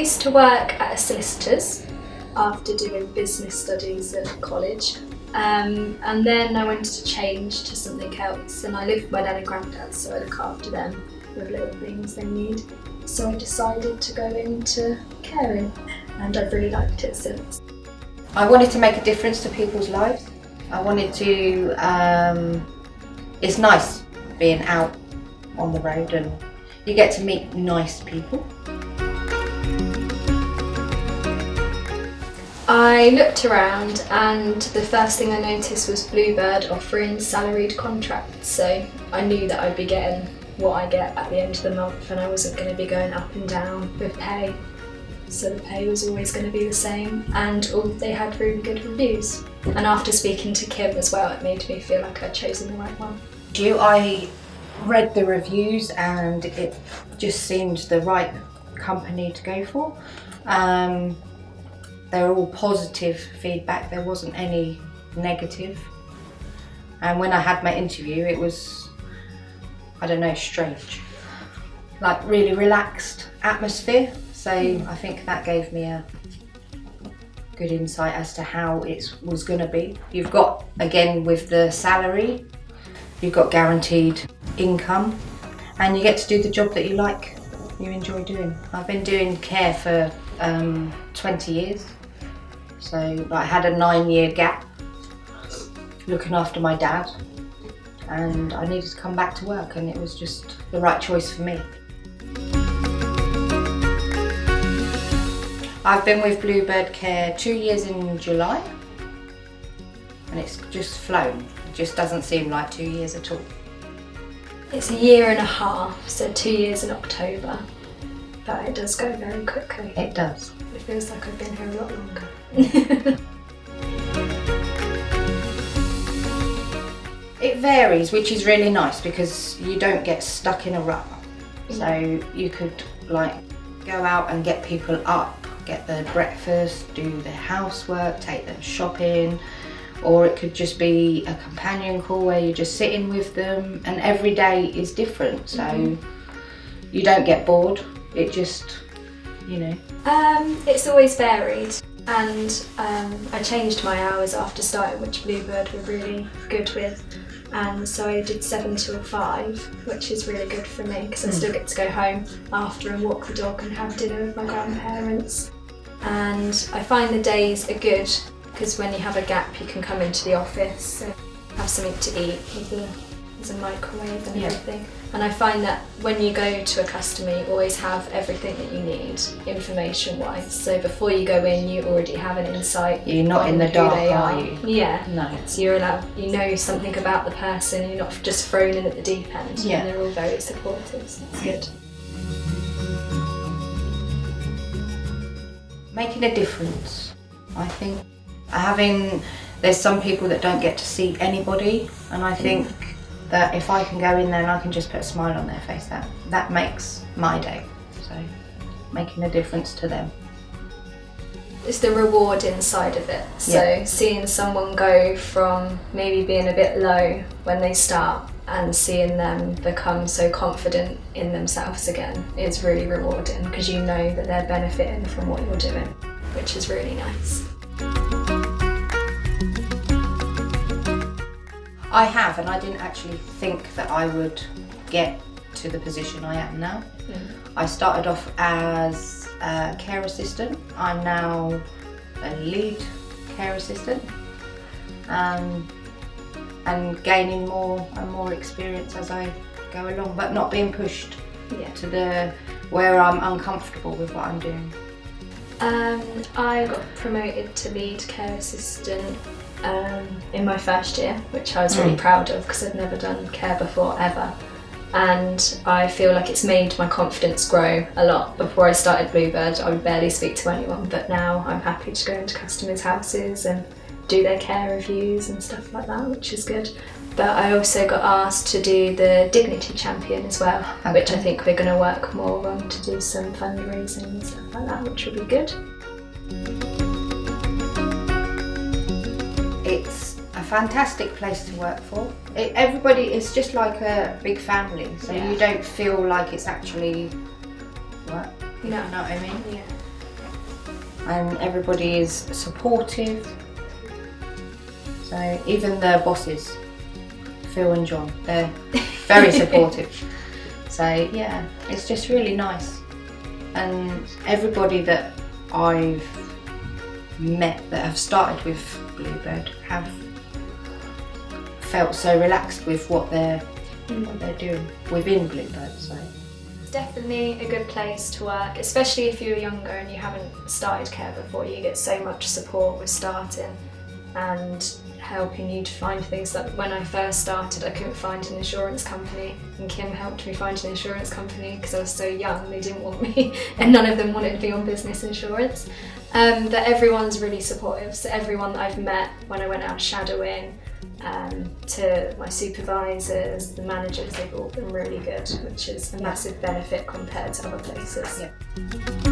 used to work at a solicitor's after doing business studies at college, and then I wanted to change to something else, and I live with my dad and granddad, so I look after them with little things they need. So I decided to go into caring, and I've really liked it since. I wanted to make a difference to people's lives. I wanted to, it's nice being out on the road and you get to meet nice people. I looked around and the first thing I noticed was Bluebird offering salaried contracts, so I knew that I'd be getting what I get at the end of the month and I wasn't going to be going up and down with pay. So the pay was always going to be the same, and they had really good reviews. And after speaking to Kim as well, it made me feel like I'd chosen the right one. I read the reviews and it just seemed the right company to go for. They were all positive feedback, there wasn't any negative. And when I had my interview, it was, I don't know, strange. Like really relaxed atmosphere. So I think that gave me a good insight as to how it was going to be. You've got, again, with the salary, you've got guaranteed income and you get to do the job that you like, you enjoy doing. I've been doing care for 20 years. So I had a 9-year gap looking after my dad and I needed to come back to work and it was just the right choice for me. I've been with Bluebird Care 2 years in July and it's just flown. It just doesn't seem like 2 years at all. It's a year and a half, so 2 years in October, but it does go very quickly. It does. It feels like I've been here a lot longer. It varies, which is really nice because you don't get stuck in a rut. So you could like go out and get people up, get their breakfast, do their housework, take them shopping, or it could just be a companion call where you're just sitting with them and every day is different, so you don't get bored, it just, you know. It's always varied, and I changed my hours after starting, which Bluebird were really good with, and so I did 7 till 5, which is really good for me because I still get to go home after and walk the dog and have dinner with my grandparents. And I find the days are good because when you have a gap you can come into the office and have something to eat there's a microwave and everything. And I find that when you go to a customer you always have everything that you need information wise, so before you go in you already have an insight. You're not in the dark, are you? Yeah. No. So you're allowed, you know something about the person, you're not just thrown in at the deep end. Yeah. And they're all very supportive, so it's good. Making a difference, I think. There's some people that don't get to see anybody, and I think that if I can go in there and I can just put a smile on their face, that makes my day. So making a difference to them. It's the reward inside of it. So seeing someone go from maybe being a bit low when they start and seeing them become so confident in themselves again is really rewarding because you know that they're benefiting from what you're doing, which is really nice. I have, and I didn't actually think that I would get to the position I am now. I started off as a care assistant. I'm now a lead care assistant, and gaining more and more experience as I go along, but not being pushed to where I'm uncomfortable with what I'm doing. I got promoted to lead care assistant in my first year, which I was really proud of because I'd never done care before ever, and I feel like it's made my confidence grow a lot. Before I started Bluebird I would barely speak to anyone, but now I'm happy to go into customers' houses and do their care reviews and stuff like that, which is good. But I also got asked to do the Dignity Champion as well, which I think we're going to work more on to do some fundraising and stuff like that, which will be good. It's a fantastic place to work for. Everybody is just like a big family, so you don't feel like it's actually work. No. You know what I mean? Yeah. and everybody is supportive. So even the bosses, Phil and John, they're very supportive. So yeah, it's just really nice. And everybody that I've met that have started with Bluebird have felt so relaxed with what they're doing within Bluebird. So It's definitely a good place to work, especially if you're younger and you haven't started care before. You get so much support with starting and helping you to find things. Like when I first started, I couldn't find an insurance company, and Kim helped me find an insurance company because I was so young. They didn't want me, and none of them wanted to be on business insurance. But everyone's really supportive. So everyone that I've met when I went out shadowing, to my supervisors, the managers, they've all been really good, which is a massive benefit compared to other places. yeah.